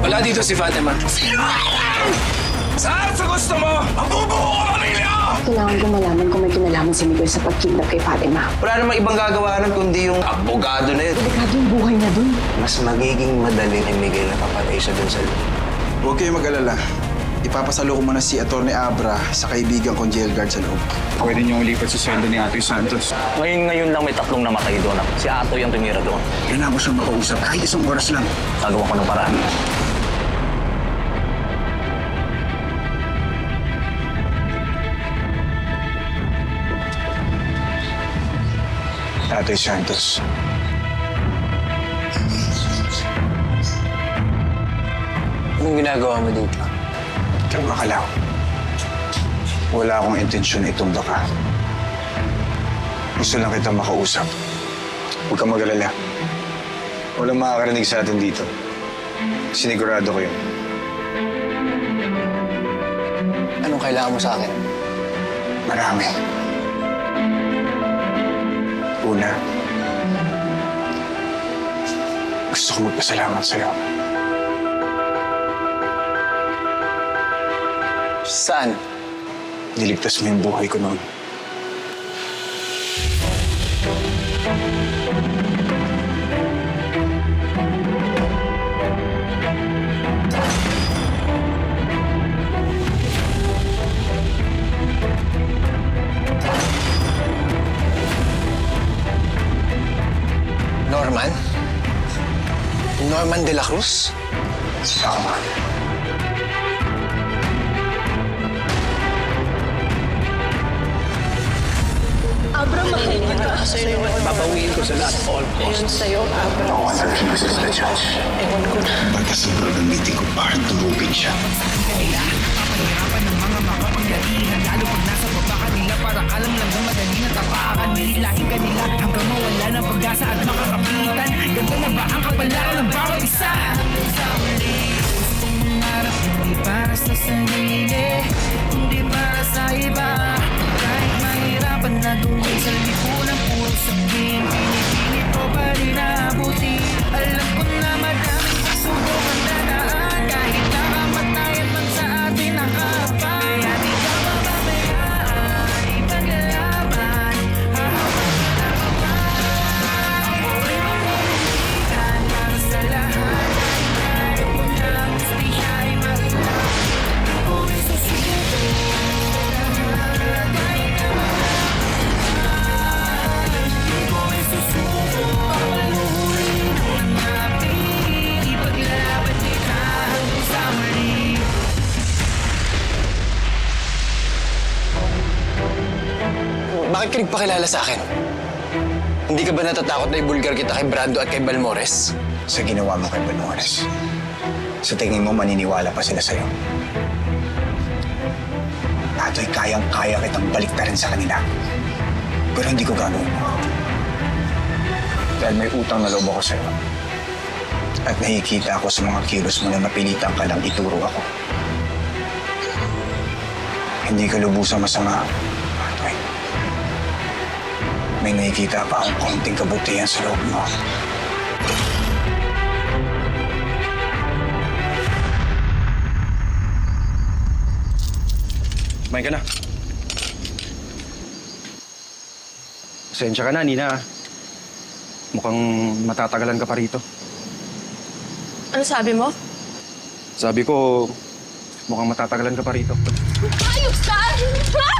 Wala dito si Fatima. Saan sa gusto mo? Mabubuo ko pamilya! Kailangan ko malaman kung may kinalaman si Miguel sa pagkidnap kay Fatima. Wala namang ibang gagawa nun kundi yung abogado na yun. Delikado yung buhay niya dun. Mas magiging madali ni Miguel na papatay siya dun sa loob. Huwag kayong mag-alala. Ipapasalo ko muna si Atty. Abra sa kaibigan kong jail guard sa loob. Pwede niyong lipat sa sweldo ni Atoy Santos. Ngayon lang may 3 namatay doon. Si Atoy ang tumira doon. Kailangan ko siyang makausap kahit isang oras lang. Gagawa ko ng paraan. Atoy Santos. Anong ginagawa mo dito? Kalma ka lang. Wala akong intensyon na itumba ka. Gusto lang kitang makausap. Huwag kang mag-alala. Walang makakarinig sa atin dito. Sinigurado ko yun. Anong kailangan mo sa akin? Marami. Una, gusto ko magpasalamat sa'yo. Saan? Niligtas mo yung buhay ko noon. Norman? Norman de la Cruz? Tama. Abra, mahal kita. Babawiin ko sa lahat all Yun sa'yo, Abra. Ako ang nag-inusin sa judge. Ewan ko na. Pagka sa ng meeting ko, parang tumubig siya. Papahirapan ng mga makapangyarihan lalo pag nasa baba kanila para alam lang na madali na tapakan nilahin kanila hanggang mawala ng pag-asa at makakapitan ganito na ba ang kapalaran ng bawat isa sa muli gustong mangarap hindi para sa sarili hindi para sa iba kahit mahirapan na dumin sa lipunan puro sabihin pinipilit ko pa rin naabuti alam ko na maraming pagsubok ang dadaan kahit nakamatayan man sa atin nakapay at di ka mababayaan ipaglalaban hahawakan na kamay ako'y mamimilikan para sa lahat kahit ayaw ko na gusto siya'y marilang ako'y susuko lahat kahit na mahal ako'y susuko paluhin ang napili ipaglaban kita hanggang sa muli. Bakit ka nagpakilala sa akin? Hindi ka ba natatakot na ibulgar kita kay Brando at kay Balmores? Sa ginawa mo kay Balmores. Sa tingin mo, maniniwala pa sila sa'yo. Ato'y kayang-kaya kitang baliktarin sa kanila. Pero hindi ko gagawin mo. Dahil may utang na loob ako sa'yo. At nakikita ako sa mga kilos mo na napilitan ka lang ituro ako. Hindi ka lubusang masama, Atoy. May nakikita pa akong konting kabutihan sa loob mo. Kumain ka na. Pasensya ka na, Nina. Mukhang matatagalan ka pa rito. Ano sabi mo? Sabi ko, mukhang matatagalan ka pa rito. Ayos ka! Ha?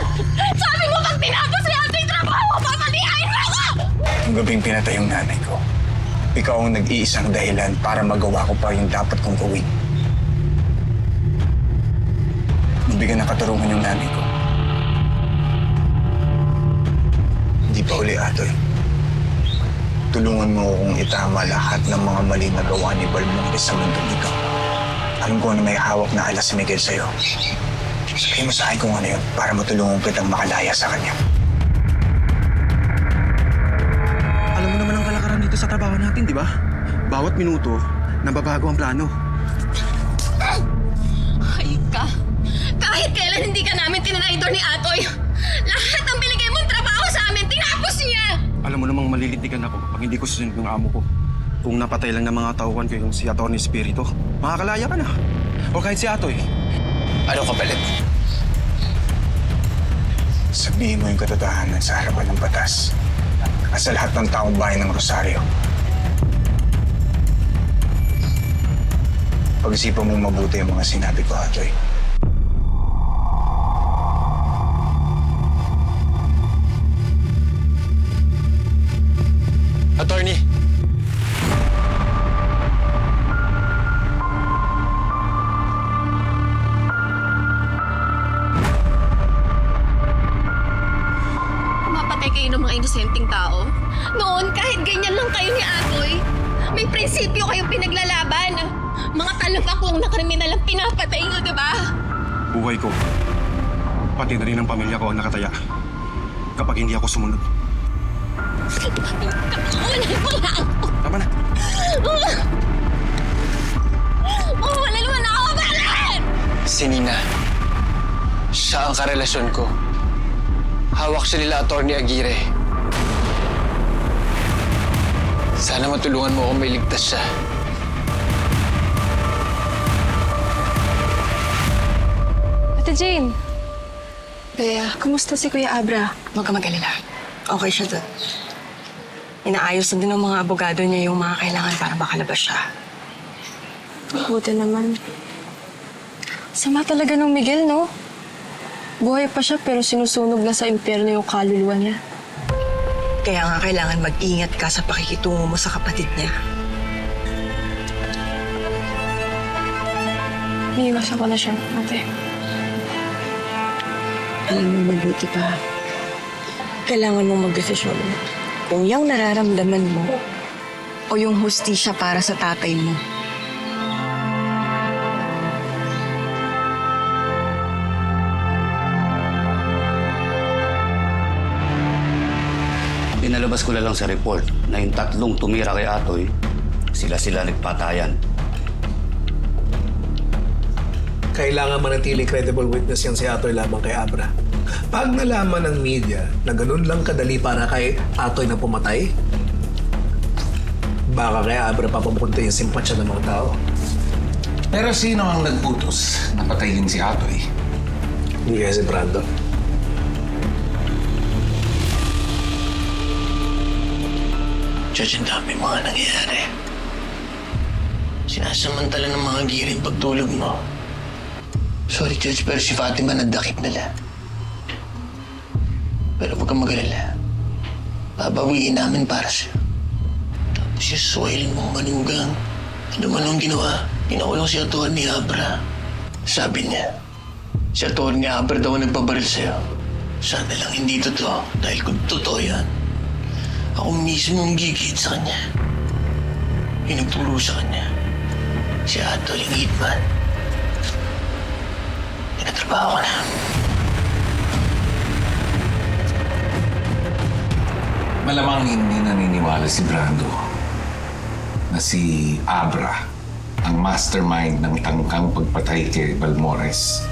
Sabi mo pag tinapos ni ate yung trabaho, papalihain mo ako! Yung gabing pinatay yung nanay ko, ikaw ang nag-iisang dahilan para magawa ko pa yung dapat kong gawin. Nabigyan ng katarungan yung nanay ko. Hindi pa uli, Atoy. Tulungan mo akong itama lahat ng mga mali na gawa ni Balmores sa mundong ito. Alam ko na may hawak na alas si Miguel sa'yo. Sabihin mo sa akin kung ano yun para matulungan kitang makalaya sa kanya. Alam mo naman ang kalakaran dito sa trabaho natin, di ba? Bawat minuto, nababago ang plano. Ay ka! Kahit kailan hindi ka namin tinraidor ni Atoy! Lahat ng binigay mong trabaho Alam mo namang malilitigan ako pag hindi ko susunod yung amo ko. Kung napatay lang ng mga tauhan ko yung si Atty. Espiritu, makakalaya ka na. O kahit si Atoy. Ano kapalit? Sabihin mo yung katotohanan sa harapan ng batas at sa lahat ng taong bayan ng Rosario. Pag-isipan mo mabuti yung mga sinabi ko, Atoy. Attorney! Mapatay kayo ng mga inosenteng tao. Noon, kahit ganyan lang kayo ni Atoy, may prinsipyo kayong pinaglalaban. Mga talong-aklong na kriminal ang pinapatay nyo, di ba? Buhay ko, pati na rin ang pamilya ko ang nakataya kapag hindi ako sumunod. Wala mo lang! Tama na. Wala naman ako kabalan! Si Nina. Siya ang karelasyon ko. Hawak siya nila Atty. Aguirre. Sana matulungan mo akong mailigtas siya. Ate Jane, Bea, kumusta si Kuya Abra? huwag ka mag-alala. Okay siya doon. Inaayos na din ng mga abogado niya yung mga kailangan para makalabas siya. Buti naman. Sama talaga ng Miguel, no? Buhay pa siya pero sinusunog na sa impyerno yung kaluluwa niya. Kaya nga kailangan mag-ingat ka sa pakikitungo mo sa kapatid niya. May iwasan ko na siya, ate. Alam mo, mabuti pa. Kailangan mong mag-desisyon. Kung yung nararamdaman mo o yung hustisya para sa tatay mo. Pinalabas ko na lang sa report na yung tatlong tumira kay Atoy, sila nagpatayan. Kailangan manatiling credible witness yan si Atoy lamang kay Abra. Pag nalaman ng media na ganun lang kadali para kay Atoy na pumatay, baka kay Abra papapunta yung simpatsya ng mga tao. Pero sino ang nag-utos na patayin si Atoy? Hindi kaya si Brando. Judge, ang dami mga nangyayari. Sinasamantala ng mga giring pagtulog mo. Sorry, Judge, pero si Fatima nadakip nila. Pero huwag kang mag-alala. Babawiin namin para sa'yo. Tapos yung soil mo, manugang. Ano man ang ginawa? Pinakulong si Atty. Abra. Sabi niya, si Atty. Abra daw ang nagpabaril sa'yo. Sana lang hindi totoo. Dahil kung totoo yan, ako mismo ang gigit sa kanya. Yung nagturo sa kanya. Si Atoy, yung hitman. Nagtatrabaho ko na. Malamang hindi naniniwala si Brando na si Abra ang mastermind ng tangkang pagpatay kay Balmores.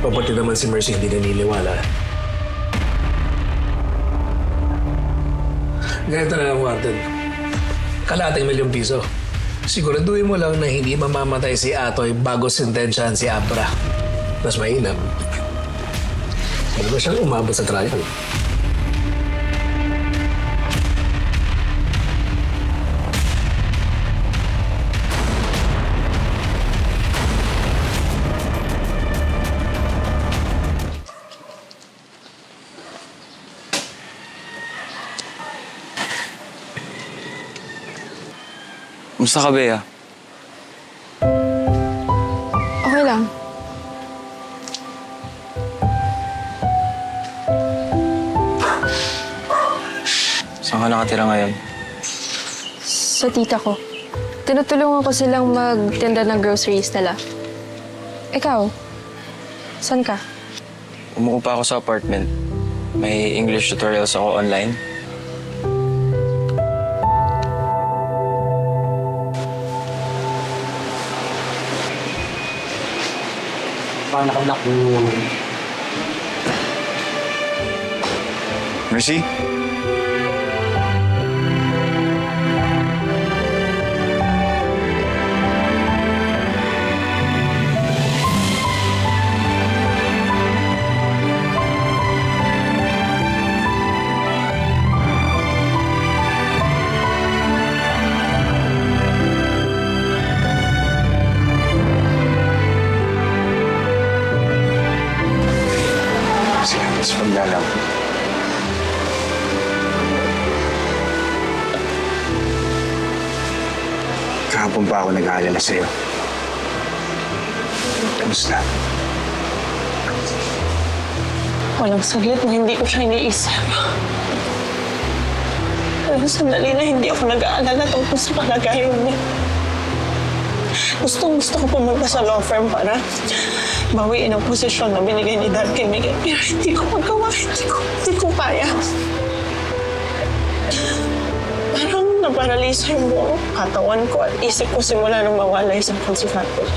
Papati naman si Mercy hindi naniniwala. Ganito na lang, Warden. Kalating ₱1,000,000. Siguraduhin mo lang na hindi mamamatay si Atoy bago sentensyahan si Abra. Mas mainam. Bago siyang umabot sa trial. Kumusta ka, Bea? Okay lang. Saan ka nakatira ngayon? Sa tita ko. Tinutulungan ko silang magtinda ng groceries nila. Ikaw, saan ka? Umuupa ako sa apartment. May English tutorials ako online. Parang nakablock yung Mercy? Salamat sa paglalaro. Kahapon pa ako nag-aalala sa'yo. Kamusta? Walang saglit na hindi ko siya iniisip. Walang sandali na hindi ako nag-aalala tungkol sa palagayan niya. Gusto ko pumunta sa law firm para bawiin ang posisyon na binigay ni Dad kay Miguel. Pero hindi ko magawa. Hindi ko kaya. Parang naparalisa yung buong katawan ko at isip ko simula nung mawala yung si Father.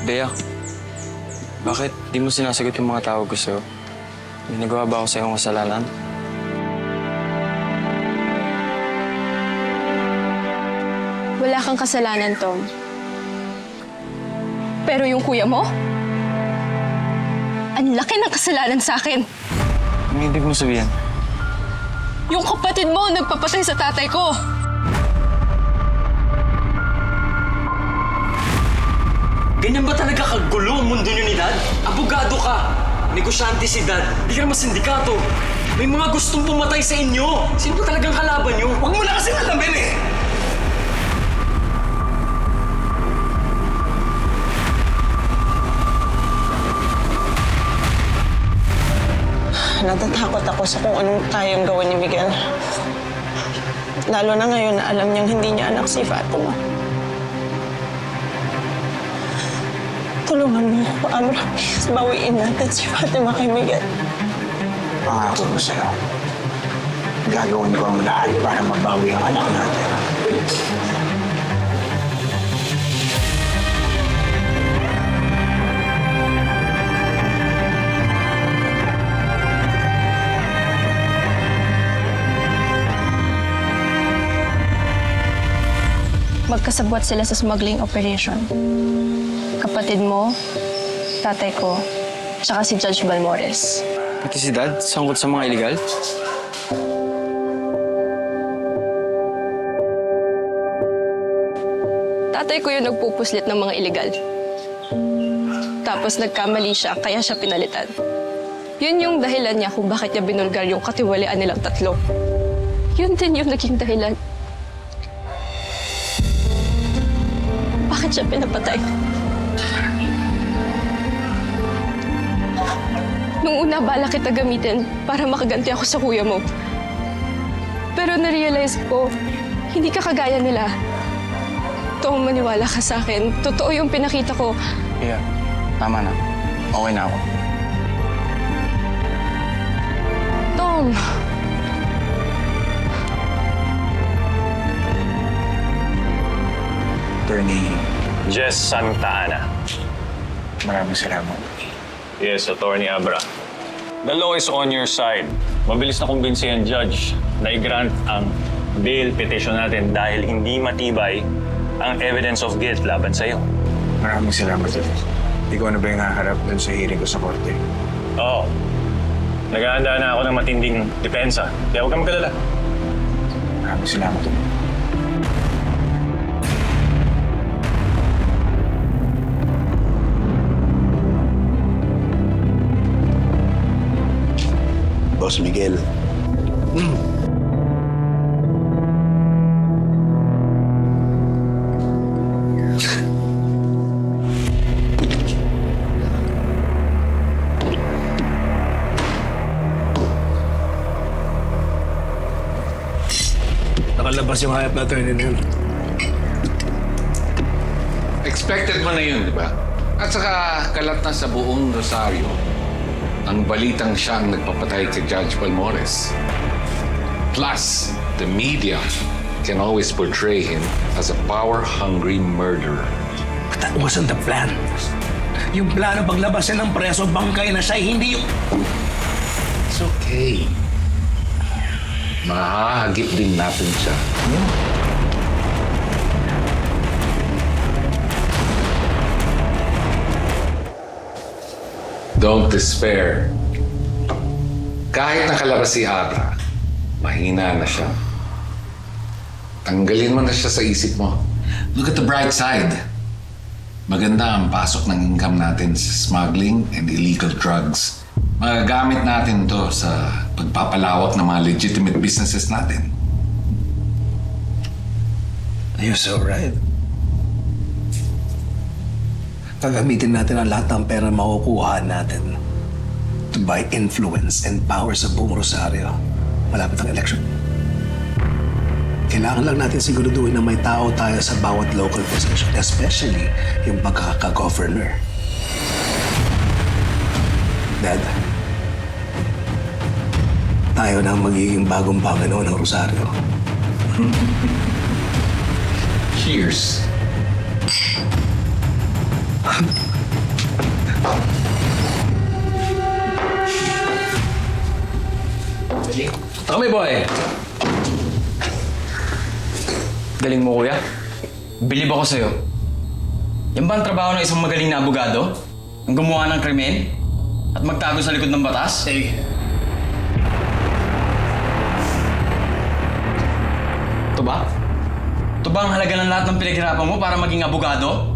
Bea, bakit di mo sinasagot yung mga tawag ko sa'yo? May nagawa ba ako sa iyong kasalanan? Wala kang kasalanan, Tom. Pero yung kuya mo? Ang laki ng kasalanan sa akin. Ano ibig mo sabihin? Yung kapatid mo nagpapatay sa tatay ko. Ganyan ba talaga kagulo ang mundo niyo ni Dad? Abogado ka! Negosyante si Dad. Di ka naman sindikato. May mga gustong pumatay sa inyo. Sino ba talagang kalaban niyo? Huwag mo na kasi alamin eh! Natatakot ako sa kung anong kayang gawin ni Miguel. Lalo na ngayon na alam niyang hindi niya anak si Fatima. Tulungan mo ako, Abra. Please, bawiin natin si Fatima kay Miguel. Pangako ko sa'yo. Gagawin ko ang lahat para mabawi ang anak natin. Magkasabwat sila sa smuggling operation. Kapatid mo, tatay ko, tsaka si Judge Balmores. Pati si Dad, sangkot sa mga illegal? Tatay ko yung nagpupuslit ng mga illegal. Tapos nagkamali siya, kaya siya pinalitan. Yun yung dahilan niya kung bakit niya binulgar yung katiwalian nilang tatlo. Yun din yung naging dahilan. Bakit siya pinapatay? Nung una, bala kita gamitin para makaganti ako sa kuya mo. Pero na-realize ko, hindi ka kagaya nila. Tom, maniwala ka sa akin. Totoo yung pinakita ko. Yeah, tama na. Okay na ako. Tom! Attorney, Jess Santa Ana. maraming salamat. Yes, Attorney Abra. The law is on your side. Mabilis na kumbinsi ang judge na i-grant ang bail petition natin dahil hindi matibay ang evidence of guilt laban sa'yo. Maraming salamat. Ikaw na ba yung haharap dun sa hearing ko sa korte? Oo. Naghahanda na ako ng matinding depensa. Kaya huwag kang magkalala. Maraming salamat. Boss Miguel. Nakalabas yung hayop na attorney na yun. Expected mo na yun, di ba? At saka kalat na sa buong Rosario ang balitang siyang nagpapatay kay Judge Balmores. Plus, the media can always portray him as a power-hungry murderer. But that wasn't the plan. Yung plano paglabasin ng preso, bangkay na siya, hindi yung... It's okay. Mahahagip din natin siya. Don't despair. Kahit nakalabas si Abra, mahina na siya. Tanggalin mo na siya sa isip mo. Look at the bright side. Maganda ang pasok ng income natin sa smuggling and illegal drugs. Magagamit natin to sa pagpapalawak ng mga legitimate businesses natin. You're so right. Gagamitin natin ang lahat ng pera makukuha natin to buy influence and power sa buong Rosario. Malapit ang election. Kailangan lang natin siguraduhin na may tao tayo sa bawat local position, especially yung pagkaka-governor. Dad, tayo na ang magiging bagong Panginoon ng Rosario. Cheers. Tommy boy! Galing mo, kuya. Bilib ako sa'yo. Yan ba ang trabaho ng isang magaling na abogado? Ang gumawa ng krimen? At magtago sa likod ng batas? Sige. Ito ba? Ito ba ang halaga ng lahat ng pinaghirapan mo para maging abogado?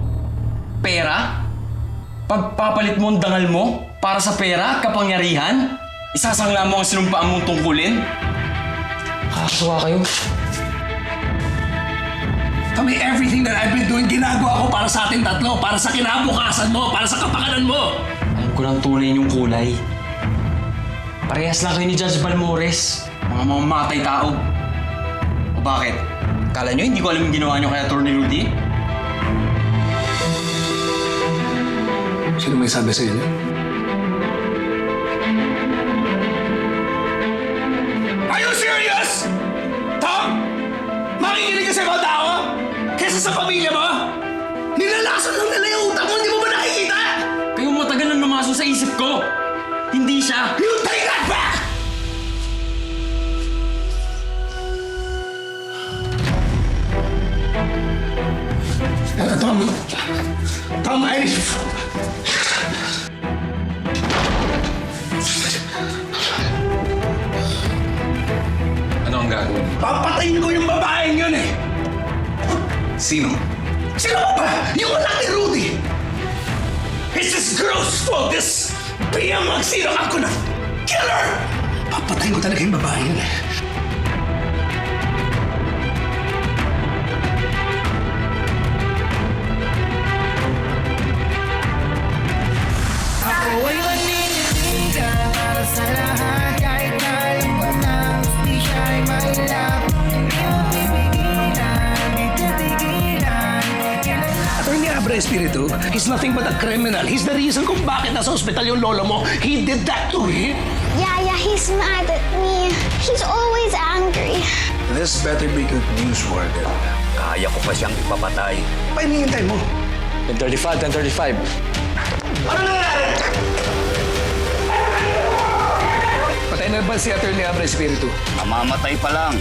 Pera? Pagpapalit mo ang dangal mo para sa pera at kapangyarihan? Isasangla mo ang sinumpaan mong tungkulin? Kakasuwa kayo. Tommy, everything that I've been doing, ginagawa ko para sa ating tatlo, para sa kinabukasan mo, para sa kapakanan mo. Alam ko ng tunay niyong kulay. Parehas lang kayo ni Judge Balmores. Mga mamamatay tao. O bakit? Kala niyo hindi ko alam yung ginawa niyo kay Atty. Rudy? Sino may sabi sa inyo? Are you serious? Tom? Makikinig ka sa ibang tao? Kesa sa pamilya mo? Nilalasan lang nila yung utak mo, hindi mo ba nakikita? Kayong matagal na lumaso sa isip ko. Hindi siya. You take that back! Tom, Ano ang gagawin? papatayin ko yung babaeng yun eh! Sino? Sino ba? Yung anak ni Rudy! It's this girl's fault! This Pia Magsino! Ako na killer! Papatayin ko talaga yung babae yun eh. Ako ay maninindigan para sa lahat. Kahit na alam ko na di siya ay mailap. Hindi mo pipigilan, di titigilan. Attorney Abra Espiritu, he's nothing but a criminal. He's the reason kung bakit nasa ospital yung lolo mo. He did that to him. Yeah, he's mad at me. He's always angry. This better be good news, Warden. Kaya ko pa siyang ipapatay. Pa hinihintay mo? 10:35. Ano nangyari? Patay na ba si Attorney Abra Espiritu? Namamatay pa lang.